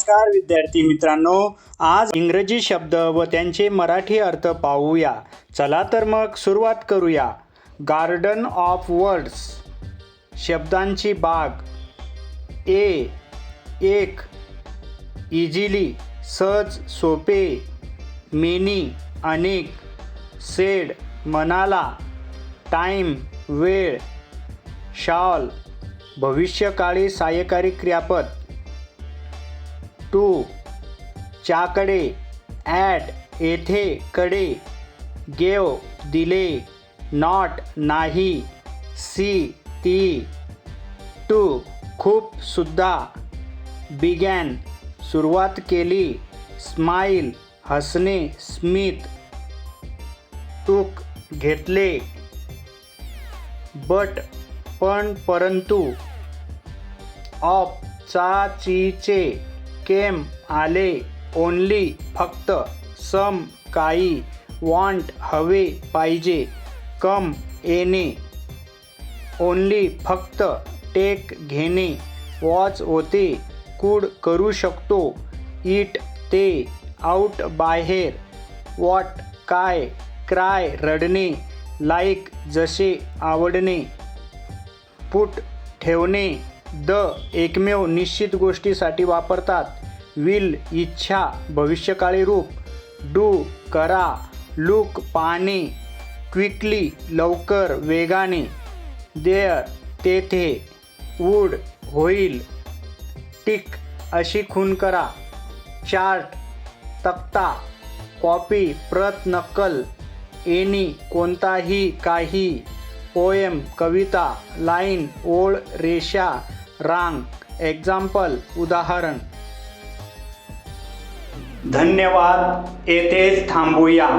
नमस्कार विद्यार्थी मित्रांनो, आज इंग्रजी शब्द व त्यांचे मराठी अर्थ पाहूया. चला तर मग सुरुवात करूया. गार्डन ऑफ वर्ड्स, शब्दांची बाग. एक, इझिली, सहज सोपे. मेनी, अनेक. सेड, म्हणाला. टाइम, वेळ. शॉल, भविष्यकाळी सहाय्यकारी क्रियापद. टू, च्याकडे. ॲट, येथे, कडे. गेव, दिले. नॉट, नाही. सी, ती. टू, खूप सुद्धा. बिगॅन, सुरुवात केली. स्माईल, हसणे. स्मित, टूक, घेतले. बट, पण, परंतु. ऑफ, चा, चीचे. केम, आले. ओन्ली, फक्त. सम, काही. वॉन्ट, हवे, पाहिजे. कम, येणे. ओन्ली, फक्त. टेक, घेणे. वॉच, होते. कुड, करू शकतो. इट, ते. आउट, बाहेर. वॉट, काय. क्राय, रडणे. लाईक, जसे, आवडणे. पुट, ठेवणे. द, एकमेव निश्चित गोष्टीसाठी वापरतात. विल, इच्छा, भविष्यकाळी रूप. डू, करा. लुक, पाहणे. क्विकली, लवकर, वेगाने. देअर, तेथे. वूड, होईल. टिक, अशी खूण करा. चार्ट, तक्ता. कॉपी, प्रत, नक्कल. एनी, कोणताही, काही. पोएम, कविता. लाईन, ओळ, रेषा. रांग, एक्झाम्पल, उदाहरण. धन्यवाद. येथेच थांबूया.